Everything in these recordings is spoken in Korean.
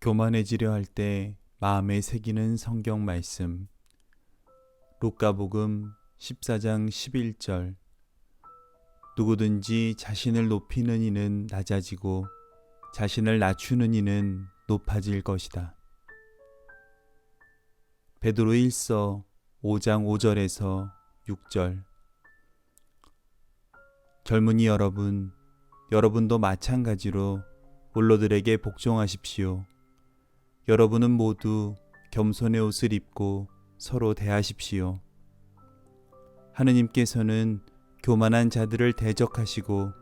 교만해지려 할 때 마음에 새기는 성경 말씀. 루카복음 14장 11절. 누구든지 자신을 높이는 이는 낮아지고 자신을 낮추는 이는 높아질 것이다. 베드로 1서 5장 5절에서 6절. 젊은이 여러분, 여러분도 마찬가지로 원로들에게 복종하십시오. 여러분은 모두 겸손의 옷을 입고 서로 대하십시오. 하느님께서는 교만한 자들을 대적하시고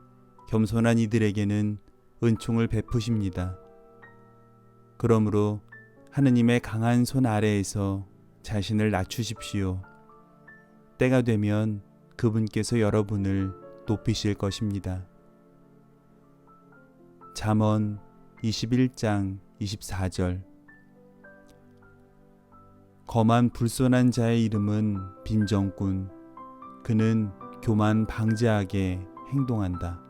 겸손한 이들에게는 은총을 베푸십니다. 그러므로 하느님의 강한 손 아래에서 자신을 낮추십시오. 때가 되면 그분께서 여러분을 높이실 것입니다. 잠언 21장 24절. 거만 불손한 자의 이름은 빈정꾼. 그는 교만 방지하게 행동한다.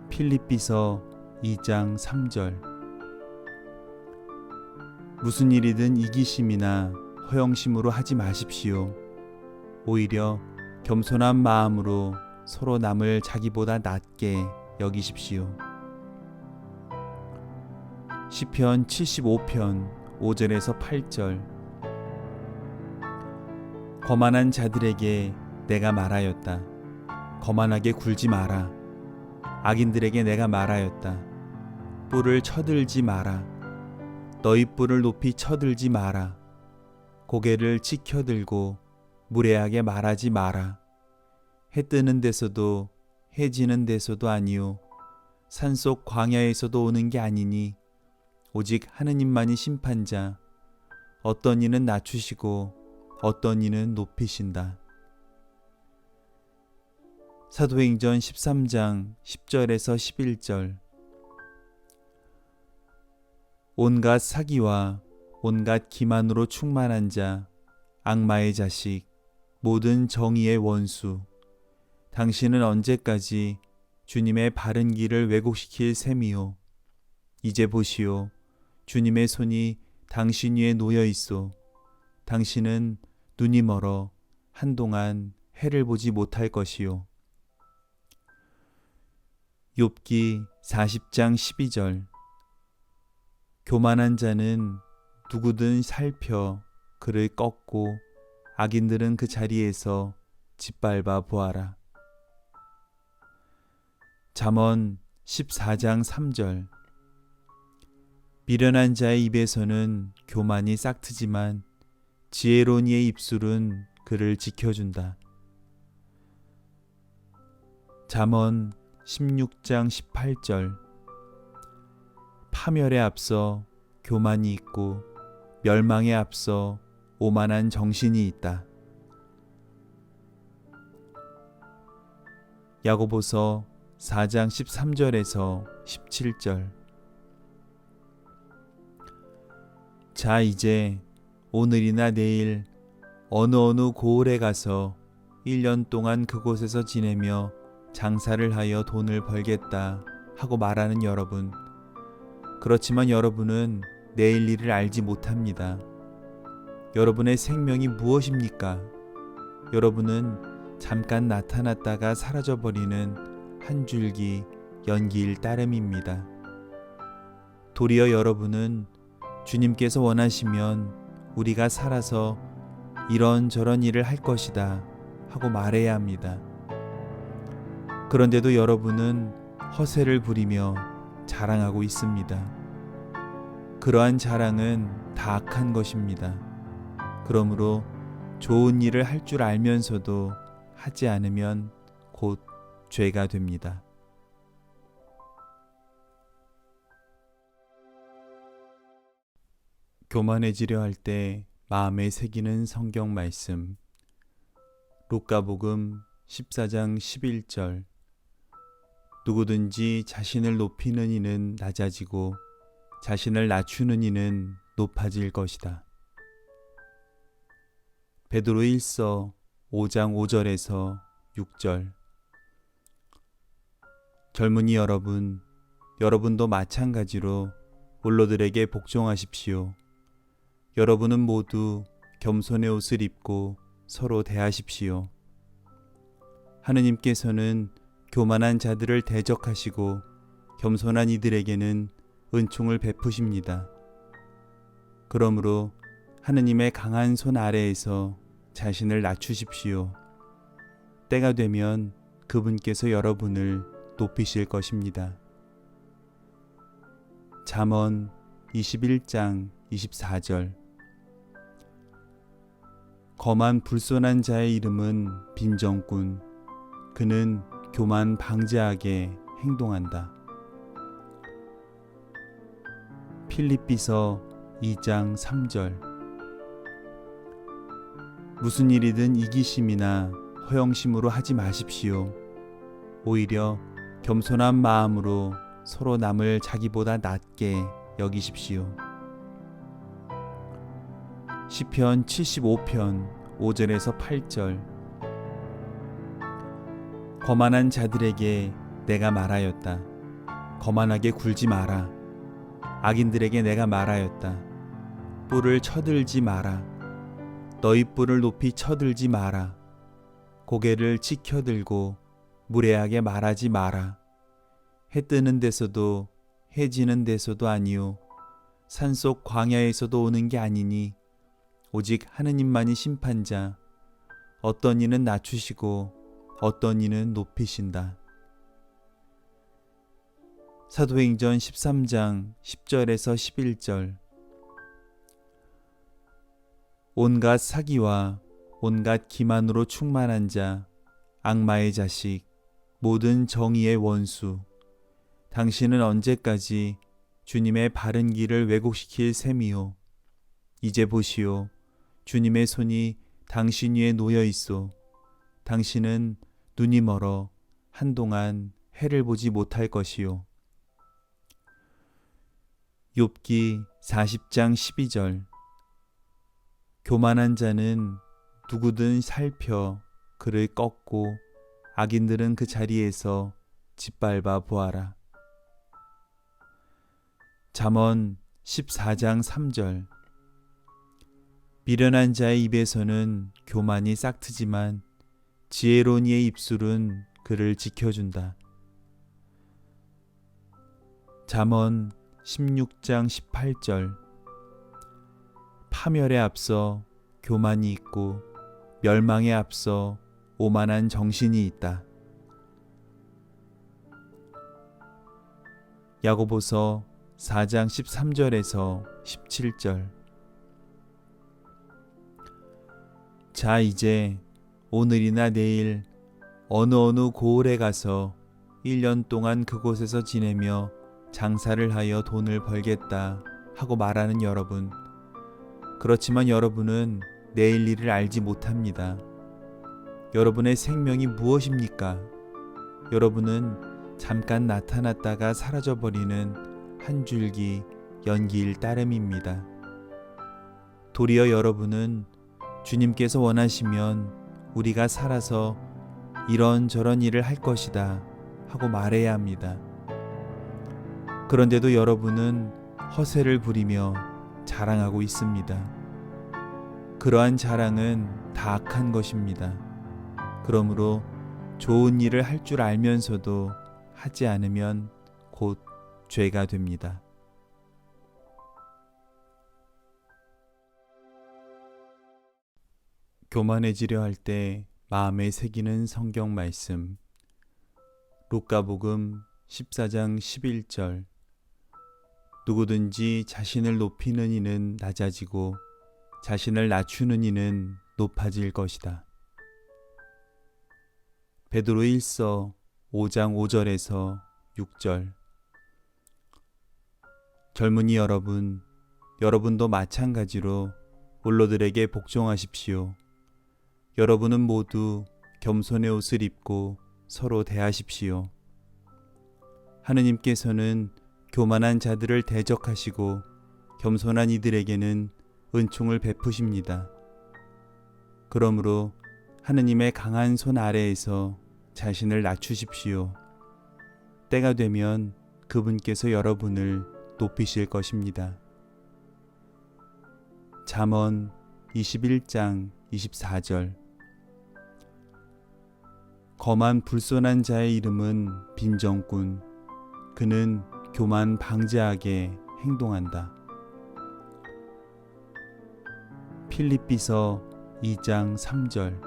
필립비서 2장 3절. 무슨 일이든 이기심이나 허영심으로 하지 마십시오. 오히려 겸손한 마음으로 서로 남을 자기보다 낮게 여기십시오. 시편 75편 5절에서 8절. 거만한 자들에게 내가 말하였다. 거만하게 굴지 마라. 악인들에게 내가 말하였다. 뿔을 쳐들지 마라. 너희 뿔을 높이 쳐들지 마라. 고개를 치켜들고 무례하게 말하지 마라. 해 뜨는 데서도 해 지는 데서도 아니요 산속 광야에서도 오는 게 아니니 오직 하느님만이 심판자. 어떤 이는 낮추시고 어떤 이는 높이신다. 사도행전 13장 10절에서 11절. 온갖 사기와 온갖 기만으로 충만한 자, 악마의 자식, 모든 정의의 원수. 당신은 언제까지 주님의 바른 길을 왜곡시킬 셈이요. 이제 보시오. 주님의 손이 당신 위에 놓여 있어. 당신은 눈이 멀어 한동안 해를 보지 못할 것이요. 욥기 40장 12절. 교만한 자는 누구든 살펴 그를 꺾고 악인들은 그 자리에서 짓밟아 보아라. 잠언 14장 3절. 미련한 자의 입에서는 교만이 싹트지만 지혜로운 이의 입술은 그를 지켜준다. 잠언 16장 18절. 파멸에 앞서 교만이 있고 멸망에 앞서 오만한 정신이 있다. 야고보서 4장 13절에서 17절. 자, 이제 오늘이나 내일 어느 고을에 가서 1년 동안 그곳에서 지내며 장사를 하여 돈을 벌겠다 하고 말하는 여러분. 그렇지만 여러분은 내일 일을 알지 못합니다. 여러분의 생명이 무엇입니까? 여러분은 잠깐 나타났다가 사라져버리는 한 줄기 연기일 따름입니다. 도리어 여러분은 주님께서 원하시면 우리가 살아서 이런저런 일을 할 것이다 하고 말해야 합니다. 그런데도 여러분은 허세를 부리며 자랑하고 있습니다. 그러한 자랑은 다 악한 것입니다. 그러므로 좋은 일을 할 줄 알면서도 하지 않으면 곧 죄가 됩니다. 교만해지려 할 때 마음에 새기는 성경 말씀. 루카복음 14장 11절. 누구든지 자신을 높이는 이는 낮아지고 자신을 낮추는 이는 높아질 것이다. 베드로 1서 5장 5절에서 6절. 젊은이 여러분, 여러분도 마찬가지로 원로들에게 복종하십시오. 여러분은 모두 겸손의 옷을 입고 서로 대하십시오. 하느님께서는 교만한 자들을 대적하시고 겸손한 이들에게는 은총을 베푸십니다. 그러므로 하느님의 강한 손 아래에서 자신을 낮추십시오. 때가 되면 그분께서 여러분을 높이실 것입니다. 잠언 21장 24절. 거만 불손한 자의 이름은 빈정꾼. 그는 교만 방자하게 행동한다. 필립비서 2장 3절. 무슨 일이든 이기심이나 허영심으로 하지 마십시오. 오히려 겸손한 마음으로 서로 남을 자기보다 낮게 여기십시오. 시편 75편 5절에서 8절. 거만한 자들에게 내가 말하였다. 거만하게 굴지 마라. 악인들에게 내가 말하였다. 뿔을 쳐들지 마라. 너희 뿔을 높이 쳐들지 마라. 고개를 치켜들고 무례하게 말하지 마라. 해 뜨는 데서도 해 지는 데서도 아니요 산속 광야에서도 오는 게 아니니 오직 하느님만이 심판자. 어떤 이는 낮추시고 어떤 이는 높이신다. 사도행전 13장 10절에서 11절. 온갖 사기와 온갖 기만으로 충만한 자, 악마의 자식, 모든 정의의 원수, 당신은 언제까지 주님의 바른 길을 왜곡시킬 셈이요. 이제 보시오. 주님의 손이 당신 위에 놓여 있소. 당신은 눈이 멀어 한동안 해를 보지 못할 것이요. 욥기 40장 12절. 교만한 자는 누구든 살펴 그를 꺾고 악인들은 그 자리에서 짓밟아 보아라. 잠언 14장 3절. 미련한 자의 입에서는 교만이 싹트지만 지혜로운 이의 입술은 그를 지켜준다. 잠언 16장 18절. 파멸에 앞서 교만이 있고 멸망에 앞서 오만한 정신이 있다. 야고보서 4장 13절에서 17절. 자, 이제 오늘이나 내일 어느 고을에 가서 1년 동안 그곳에서 지내며 장사를 하여 돈을 벌겠다 하고 말하는 여러분. 그렇지만 여러분은 내일 일을 알지 못합니다. 여러분의 생명이 무엇입니까? 여러분은 잠깐 나타났다가 사라져버리는 한 줄기 연기일 따름입니다. 도리어 여러분은 주님께서 원하시면 우리가 살아서 이런저런 일을 할 것이다 하고 말해야 합니다. 그런데도 여러분은 허세를 부리며 자랑하고 있습니다. 그러한 자랑은 다 악한 것입니다. 그러므로 좋은 일을 할 줄 알면서도 하지 않으면 곧 죄가 됩니다. 교만해지려 할 때 마음에 새기는 성경 말씀. 루카복음 14장 11절. 누구든지 자신을 높이는 이는 낮아지고 자신을 낮추는 이는 높아질 것이다. 베드로 1서 5장 5절에서 6절. 젊은이 여러분, 여러분도 마찬가지로 원로들에게 복종하십시오. 여러분은 모두 겸손의 옷을 입고 서로 대하십시오. 하느님께서는 교만한 자들을 대적하시고 겸손한 이들에게는 은총을 베푸십니다. 그러므로 하느님의 강한 손 아래에서 자신을 낮추십시오. 때가 되면 그분께서 여러분을 높이실 것입니다. 잠언 21장 24절. 거만 불손한 자의 이름은 빈정꾼. 그는 교만 방제하게 행동한다. 필립비서 2장 3절.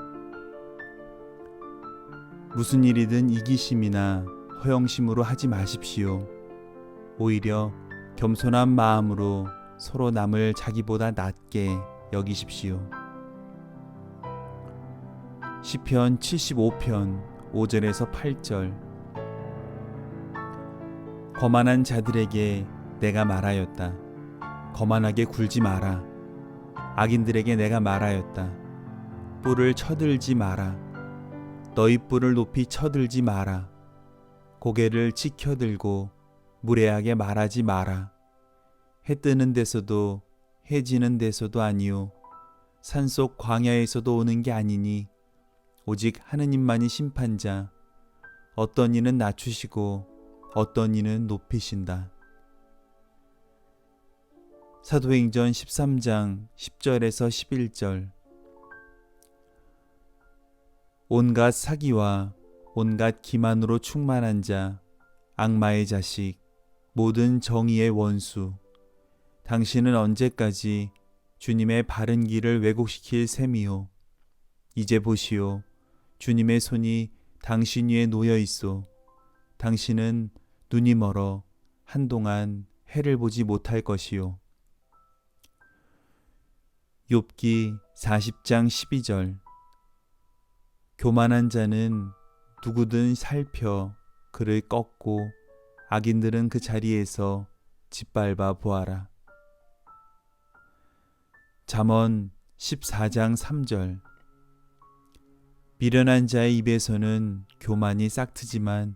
무슨 일이든 이기심이나 허영심으로 하지 마십시오. 오히려 겸손한 마음으로 서로 남을 자기보다 낮게 여기십시오. 시편 75편 5절에서 8절. 거만한 자들에게 내가 말하였다. 거만하게 굴지 마라. 악인들에게 내가 말하였다. 뿔을 쳐들지 마라. 너희 뿔을 높이 쳐들지 마라. 고개를 치켜들고 무례하게 말하지 마라. 해 뜨는 데서도 해 지는 데서도 아니요 산속 광야에서도 오는 게 아니니 오직 하느님만이 심판자. 어떤 이는 낮추시고 어떤 이는 높이신다. 사도행전 13장 10절에서 11절. 온갖 사기와 온갖 기만으로 충만한 자, 악마의 자식, 모든 정의의 원수, 당신은 언제까지 주님의 바른 길을 왜곡시킬 셈이요. 이제 보시오. 주님의 손이 당신 위에 놓여 있어. 당신은 눈이 멀어 한동안 해를 보지 못할 것이요. 욥기 40장 12절. 교만한 자는 누구든 살펴 그를 꺾고 악인들은 그 자리에서 짓밟아 보아라. 잠언 14장 3절. 미련한 자의 입에서는 교만이 싹트지만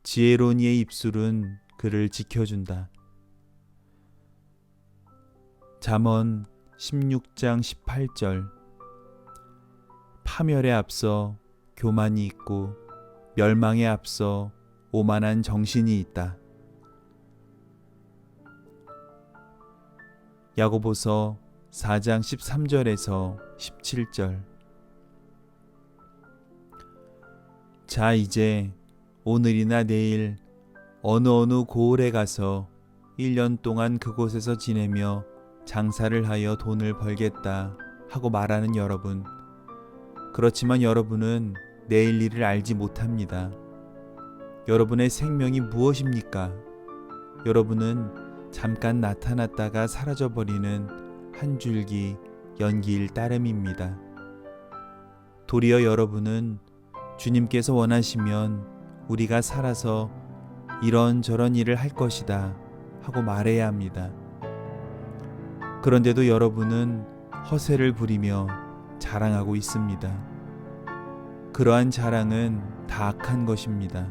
지혜로운 이의 입술은 그를 지켜준다. 잠언 16장 18절. 파멸에 앞서 교만이 있고 멸망에 앞서 오만한 정신이 있다. 야고보서 4장 13절에서 17절. 자, 이제 오늘이나 내일 어느 고을에 가서 1년 동안 그곳에서 지내며 장사를 하여 돈을 벌겠다 하고 말하는 여러분. 그렇지만 여러분은 내일 일을 알지 못합니다. 여러분의 생명이 무엇입니까? 여러분은 잠깐 나타났다가 사라져버리는 한 줄기 연기일 따름입니다. 도리어 여러분은 주님께서 원하시면 우리가 살아서 이런저런 일을 할 것이다 하고 말해야 합니다. 그런데도 여러분은 허세를 부리며 자랑하고 있습니다. 그러한 자랑은 다 악한 것입니다.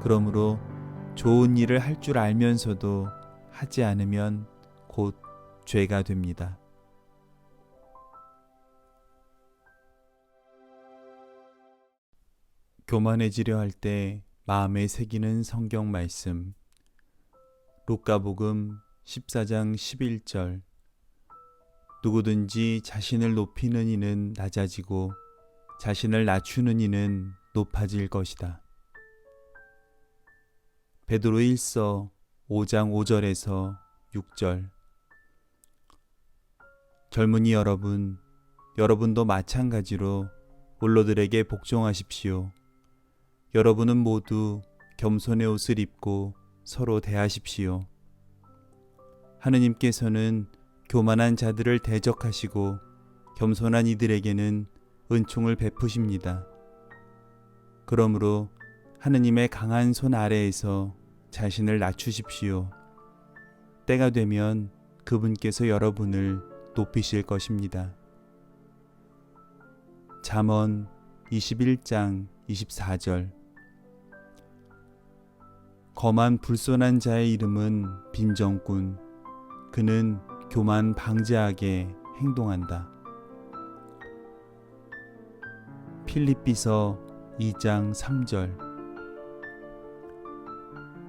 그러므로 좋은 일을 할 줄 알면서도 하지 않으면 곧 죄가 됩니다. 교만해지려 할 때 마음에 새기는 성경 말씀. 루카복음 14장 11절. 누구든지 자신을 높이는 이는 낮아지고 자신을 낮추는 이는 높아질 것이다. 베드로 1서 5장 5절에서 6절. 젊은이 여러분, 여러분도 마찬가지로 원로들에게 복종하십시오. 여러분은 모두 겸손의 옷을 입고 서로 대하십시오. 하느님께서는 교만한 자들을 대적하시고 겸손한 이들에게는 은총을 베푸십니다. 그러므로 하느님의 강한 손 아래에서 자신을 낮추십시오. 때가 되면 그분께서 여러분을 높이실 것입니다. 잠언 21장 24절. 거만 불손한 자의 이름은 빈정꾼. 그는 교만 방제하게 행동한다. 필립비서 2장 3절.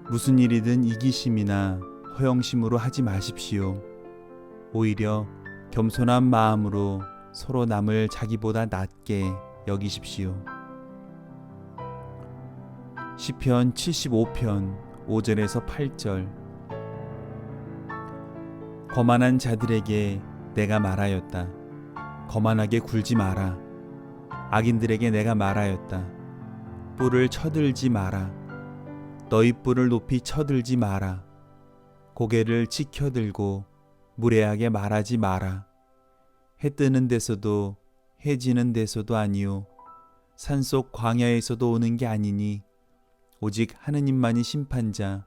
무슨 일이든 이기심이나 허영심으로 하지 마십시오. 오히려 겸손한 마음으로 서로 남을 자기보다 낮게 여기십시오. 시편 75편 5절에서 8절. 거만한 자들에게 내가 말하였다. 거만하게 굴지 마라. 악인들에게 내가 말하였다. 뿔을 쳐들지 마라. 너희 뿔을 높이 쳐들지 마라. 고개를 치켜들고 무례하게 말하지 마라. 해 뜨는 데서도 해 지는 데서도 아니요 산속 광야에서도 오는 게 아니니 오직 하느님만이 심판자.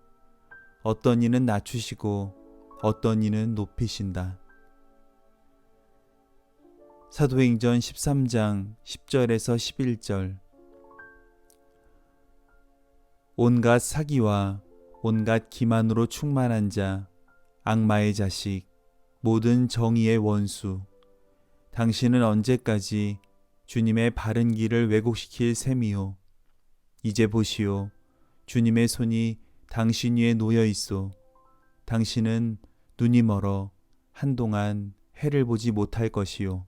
어떤 이는 낮추시고 어떤 이는 높이신다. 사도행전 13장 10절에서 11절. 온갖 사기와 온갖 기만으로 충만한 자, 악마의 자식, 모든 정의의 원수, 당신은 언제까지 주님의 바른 길을 왜곡시킬 셈이요. 이제 보시오. 주님의 손이 당신 위에 놓여 있어. 당신은 눈이 멀어 한동안 해를 보지 못할 것이요.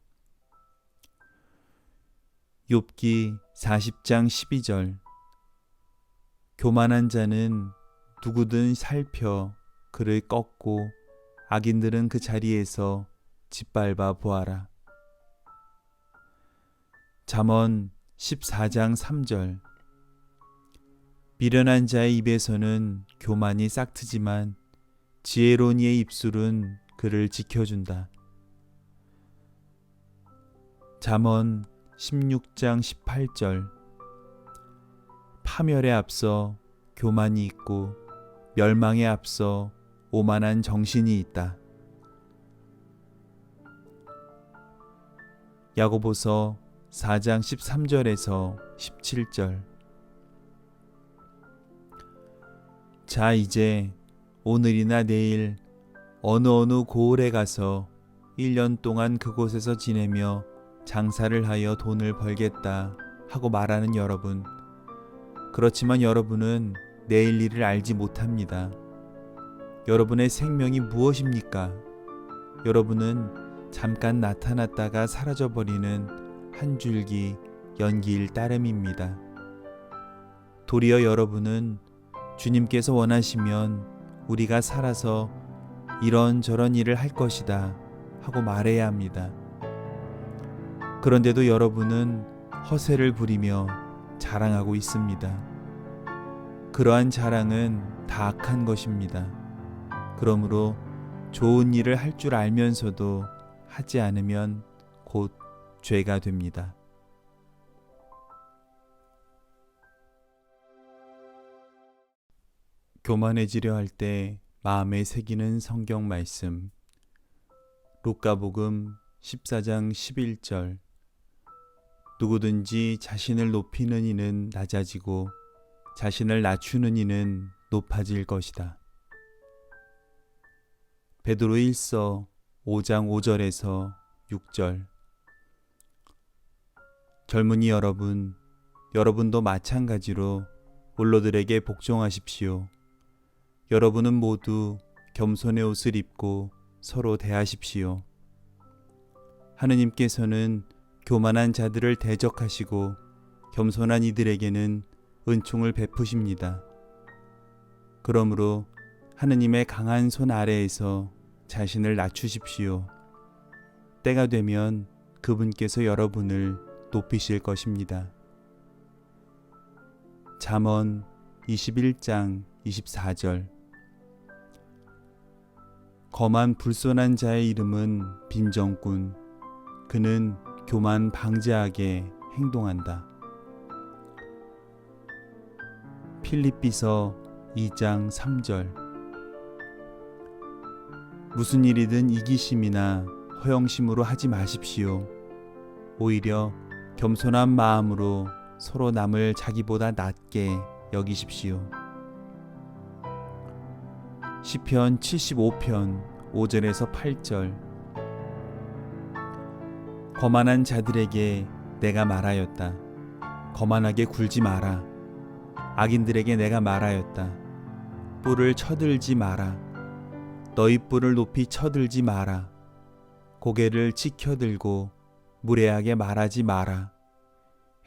욥기 40장 12절. 교만한 자는 누구든 살펴 그를 꺾고 악인들은 그 자리에서 짓밟아 보아라. 잠언 14장 3절. 미련한 자의 입에서는 교만이 싹트지만 지혜로운 이의 입술은 그를 지켜준다. 잠언 16장 18절. 파멸에 앞서 교만이 있고 멸망에 앞서 오만한 정신이 있다. 야고보서 4장 13절에서 17절. 자, 이제 오늘이나 내일 어느 고을에 가서 1년 동안 그곳에서 지내며 장사를 하여 돈을 벌겠다 하고 말하는 여러분. 그렇지만 여러분은 내일 일을 알지 못합니다. 여러분의 생명이 무엇입니까? 여러분은 잠깐 나타났다가 사라져버리는 한 줄기 연기일 따름입니다. 도리어 여러분은 주님께서 원하시면 우리가 살아서 이런저런 일을 할 것이다 하고 말해야 합니다. 그런데도 여러분은 허세를 부리며 자랑하고 있습니다. 그러한 자랑은 다 악한 것입니다. 그러므로 좋은 일을 할 줄 알면서도 하지 않으면 곧 죄가 됩니다. 교만해지려 할 때 마음에 새기는 성경 말씀. 루카복음 14장 11절. 누구든지 자신을 높이는 이는 낮아지고 자신을 낮추는 이는 높아질 것이다. 베드로 1서 5장 5절에서 6절. 젊은이 여러분, 여러분도 마찬가지로 원로들에게 복종하십시오. 여러분은 모두 겸손의 옷을 입고 서로 대하십시오. 하느님께서는 교만한 자들을 대적하시고 겸손한 이들에게는 은총을 베푸십니다. 그러므로 하느님의 강한 손 아래에서 자신을 낮추십시오. 때가 되면 그분께서 여러분을 높이실 것입니다. 잠언 21장 24절. 거만 불손한 자의 이름은 빈정꾼. 그는 교만 방자하게 행동한다. 필립비서 2장 3절. 무슨 일이든 이기심이나 허영심으로 하지 마십시오. 오히려 겸손한 마음으로 서로 남을 자기보다 낮게 여기십시오. 시편 75편 5절에서 8절. 거만한 자들에게 내가 말하였다. 거만하게 굴지 마라. 악인들에게 내가 말하였다. 뿔을 쳐들지 마라. 너희 뿔을 높이 쳐들지 마라. 고개를 치켜들고 무례하게 말하지 마라.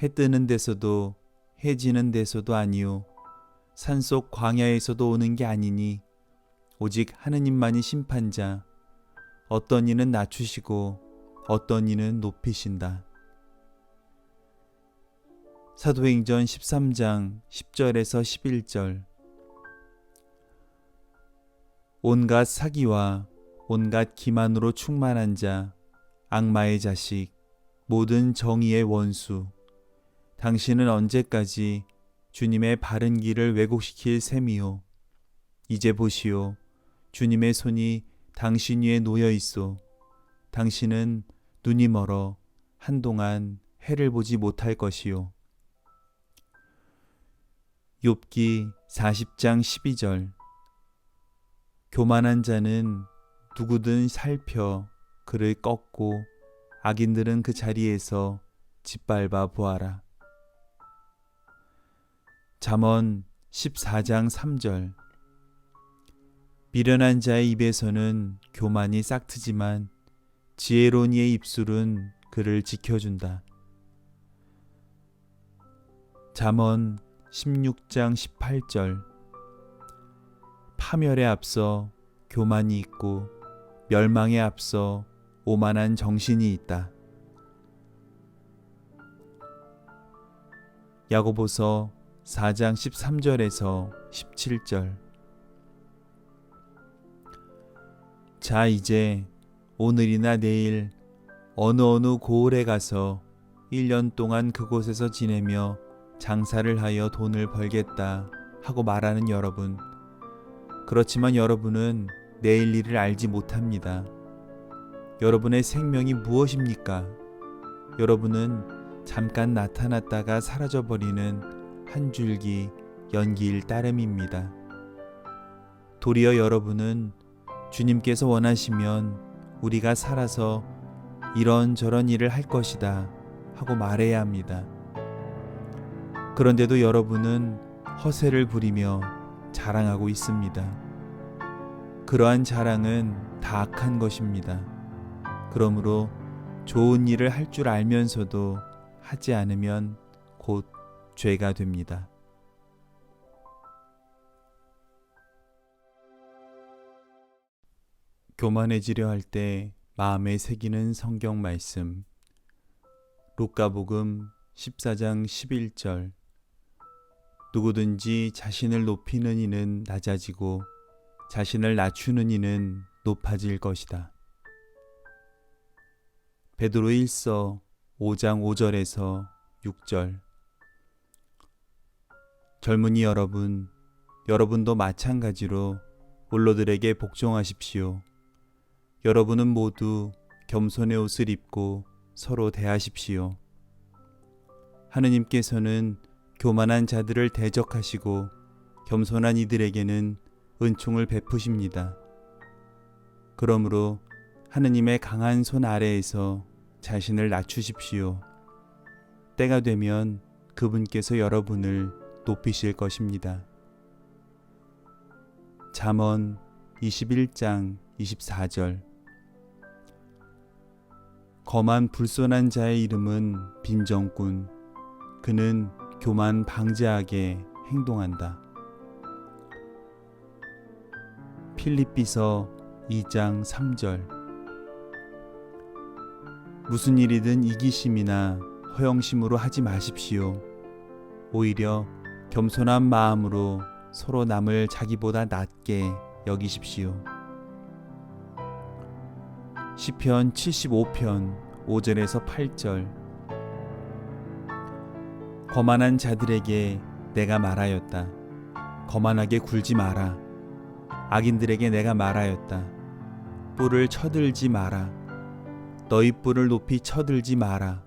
해 뜨는 데서도 해 지는 데서도 아니요 산속 광야에서도 오는 게 아니니 오직 하느님만이 심판자. 어떤 이는 낮추시고 어떤 이는 높이신다. 사도행전 13장 10절에서 11절. 온갖 사기와 온갖 기만으로 충만한 자, 악마의 자식, 모든 정의의 원수, 당신은 언제까지 주님의 바른 길을 왜곡시킬 셈이요. 이제 보시오. 주님의 손이 당신 위에 놓여 있어. 당신은 눈이 멀어 한동안 해를 보지 못할 것이요. 욥기 40장 12절. 교만한 자는 누구든 살펴 그를 꺾고 악인들은 그 자리에서 짓밟아 보아라. 잠언 14장 3절. 미련한 자의 입에서는 교만이 싹트지만 지혜로운 이의 입술은 그를 지켜준다. 잠언 16장 18절. 파멸에 앞서 교만이 있고 멸망에 앞서 오만한 정신이 있다. 야고보서 4장 13절에서 17절. 자, 이제 오늘이나 내일 어느 고을에 가서 1년 동안 그곳에서 지내며 장사를 하여 돈을 벌겠다 하고 말하는 여러분. 그렇지만 여러분은 내일 일을 알지 못합니다. 여러분의 생명이 무엇입니까? 여러분은 잠깐 나타났다가 사라져버리는 한 줄기 연기일 따름입니다. 도리어 여러분은 주님께서 원하시면 우리가 살아서 이런저런 일을 할 것이다 하고 말해야 합니다. 그런데도 여러분은 허세를 부리며 자랑하고 있습니다. 그러한 자랑은 다 악한 것입니다. 그러므로 좋은 일을 할 줄 알면서도 하지 않으면 곧 죄가 됩니다. 교만해지려 할 때 마음에 새기는 성경 말씀. 루카복음 14장 11절. 누구든지 자신을 높이는 이는 낮아지고 자신을 낮추는 이는 높아질 것이다. 베드로 1서 5장 5절에서 6절. 젊은이 여러분, 여러분도 마찬가지로 원로들에게 복종하십시오. 여러분은 모두 겸손의 옷을 입고 서로 대하십시오. 하느님께서는 교만한 자들을 대적하시고 겸손한 이들에게는 은총을 베푸십니다. 그러므로 하느님의 강한 손 아래에서 자신을 낮추십시오. 때가 되면 그분께서 여러분을 높이실 것입니다. 잠언 21장 24절. 거만 불손한 자의 이름은 빈정꾼. 그는 교만 방자하게 행동한다. 필립비서 2장 3절. 무슨 일이든 이기심이나 허영심으로 하지 마십시오. 오히려 겸손한 마음으로 서로 남을 자기보다 낮게 여기십시오. 시편 75편 5절에서 8절. 거만한 자들에게 내가 말하였다. 거만하게 굴지 마라. 악인들에게 내가 말하였다. 뿔을 쳐들지 마라. 너희 뿔을 높이 쳐들지 마라.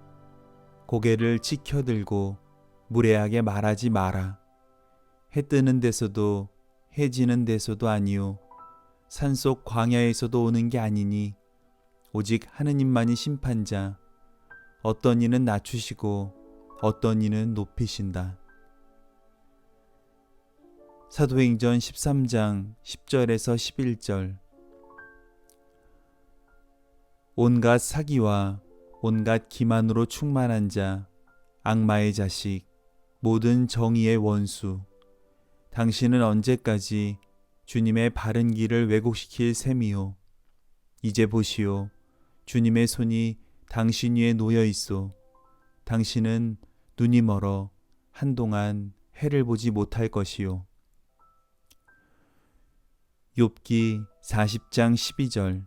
고개를 치켜들고 무례하게 말하지 마라. 해 뜨는 데서도 해 지는 데서도 아니요 산속 광야에서도 오는 게 아니니 오직 하느님만이 심판자. 어떤 이는 낮추시고 어떤 이는 높이신다. 사도행전 13장 10절에서 11절. 온갖 사기와 온갖 기만으로 충만한 자, 악마의 자식, 모든 정의의 원수, 당신은 언제까지 주님의 바른 길을 왜곡시킬 셈이요. 이제 보시오. 주님의 손이 당신 위에 놓여 있소. 당신은 눈이 멀어 한동안 해를 보지 못할 것이요. 욥기 40장 12절.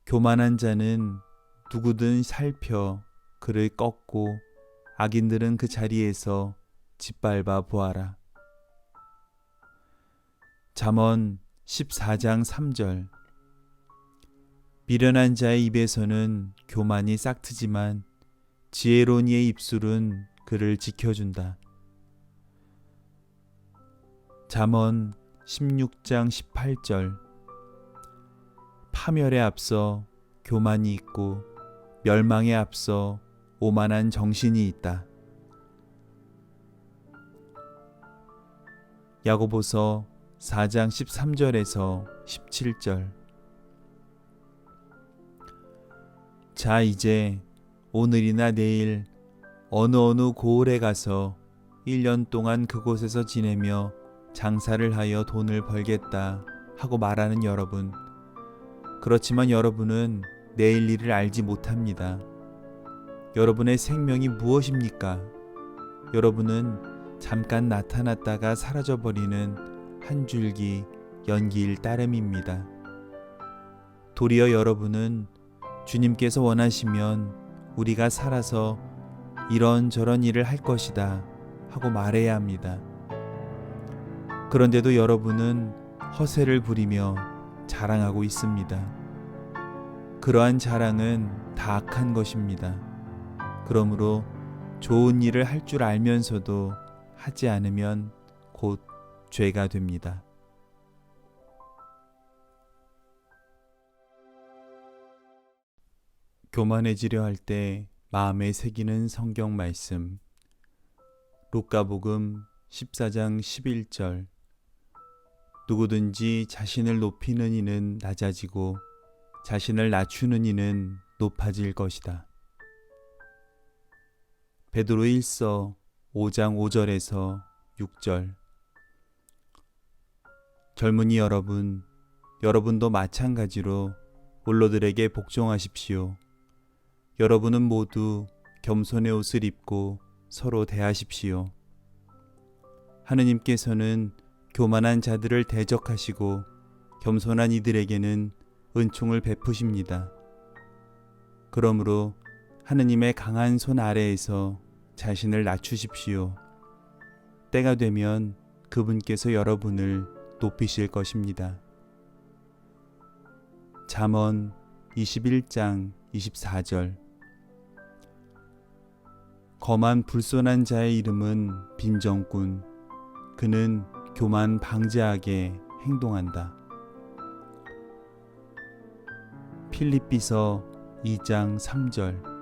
교만한 자는 누구든 살펴 그를 꺾고 악인들은 그 자리에서 짓밟아 보아라. 잠언 14장 3절. 미련한 자의 입에서는 교만이 싹트지만 지혜로운 이의 입술은 그를 지켜준다. 잠언 16장 18절. 파멸에 앞서 교만이 있고 멸망에 앞서 오만한 정신이 있다. 야고보서 4장 13절에서 17절. 자, 이제 오늘이나 내일 어느 고을에 가서 1년 동안 그곳에서 지내며 장사를 하여 돈을 벌겠다 하고 말하는 여러분. 그렇지만 여러분은 내일 일을 알지 못합니다. 여러분의 생명이 무엇입니까? 여러분은 잠깐 나타났다가 사라져버리는 한 줄기 연기일 따름입니다. 도리어 여러분은 주님께서 원하시면 우리가 살아서 이런저런 일을 할 것이다 하고 말해야 합니다. 그런데도 여러분은 허세를 부리며 자랑하고 있습니다. 그러한 자랑은 다 악한 것입니다. 그러므로 좋은 일을 할 줄 알면서도 하지 않으면 곧 죄가 됩니다. 교만해지려 할 때 마음에 새기는 성경 말씀. 루카복음 14장 11절. 누구든지 자신을 높이는 이는 낮아지고 자신을 낮추는 이는 높아질 것이다. 베드로 1서 5장 5절에서 6절. 젊은이 여러분, 여러분도 마찬가지로 원로들에게 복종하십시오. 여러분은 모두 겸손의 옷을 입고 서로 대하십시오. 하느님께서는 교만한 자들을 대적하시고 겸손한 이들에게는 은총을 베푸십니다. 그러므로 하느님의 강한 손 아래에서 자신을 낮추십시오. 때가 되면 그분께서 여러분을 높이실 것입니다. 잠언 21장 24절. 거만 불손한 자의 이름은 빈정꾼. 그는 교만 방지하게 행동한다. 필립비서 2장 3절.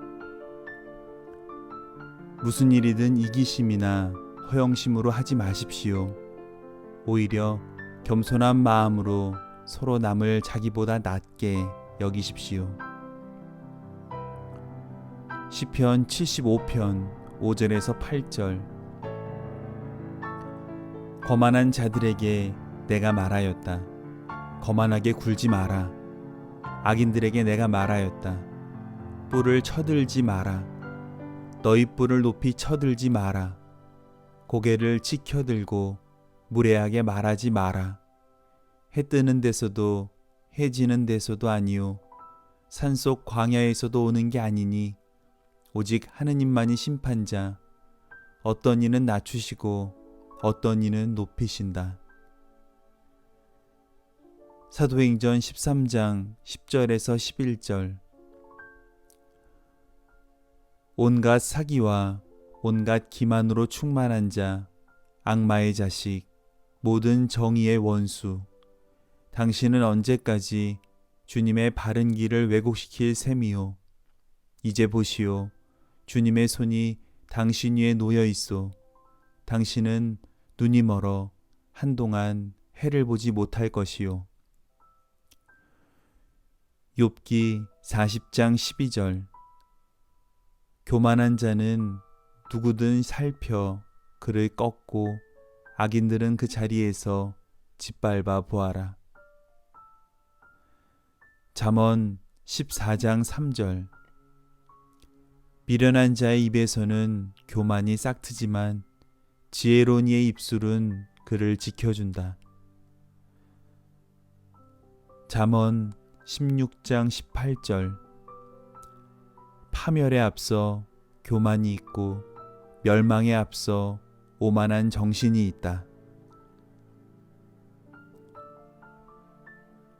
무슨 일이든 이기심이나 허영심으로 하지 마십시오. 오히려 겸손한 마음으로 서로 남을 자기보다 낮게 여기십시오. 시편 75편 5절에서 8절. 거만한 자들에게 내가 말하였다. 거만하게 굴지 마라. 악인들에게 내가 말하였다. 뿔을 쳐들지 마라. 너희 뿔을 높이 쳐들지 마라. 고개를 치켜들고 무례하게 말하지 마라. 해 뜨는 데서도 해 지는 데서도 아니요 산속 광야에서도 오는 게 아니니 오직 하느님만이 심판자. 어떤 이는 낮추시고 어떤 이는 높이신다. 사도행전 13장 10절에서 11절. 온갖 사기와 온갖 기만으로 충만한 자, 악마의 자식, 모든 정의의 원수, 당신은 언제까지 주님의 바른 길을 왜곡시킬 셈이요. 이제 보시오. 주님의 손이 당신 위에 놓여 있소. 당신은 눈이 멀어 한동안 해를 보지 못할 것이요. 욥기 40장 12절. 교만한 자는 누구든 살펴 그를 꺾고 악인들은 그 자리에서 짓밟아 보아라. 잠언 14장 3절. 미련한 자의 입에서는 교만이 싹트지만 지혜로운 이의 입술은 그를 지켜준다. 잠언 16장 18절. 파멸에 앞서 교만이 있고 멸망에 앞서 오만한 정신이 있다.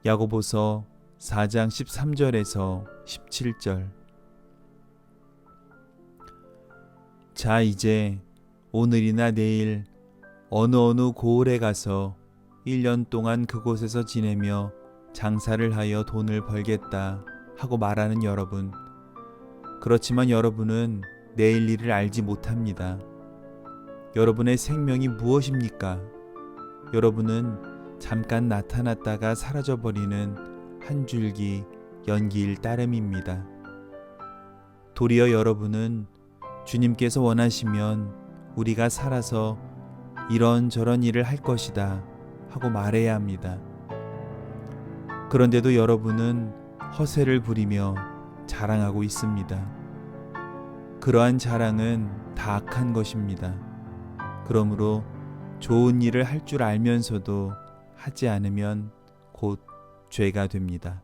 야고보서 4장 13절에서 17절. 자, 이제 오늘이나 내일 어느 고을에 가서 1년 동안 그곳에서 지내며 장사를 하여 돈을 벌겠다 하고 말하는 여러분. 그렇지만 여러분은 내일 일을 알지 못합니다. 여러분의 생명이 무엇입니까? 여러분은 잠깐 나타났다가 사라져버리는 한 줄기 연기일 따름입니다. 도리어 여러분은 주님께서 원하시면 우리가 살아서 이런저런 일을 할 것이다 하고 말해야 합니다. 그런데도 여러분은 허세를 부리며 자랑하고 있습니다. 그러한 자랑은 다 악한 것입니다. 그러므로 좋은 일을 할 줄 알면서도 하지 않으면 곧 죄가 됩니다.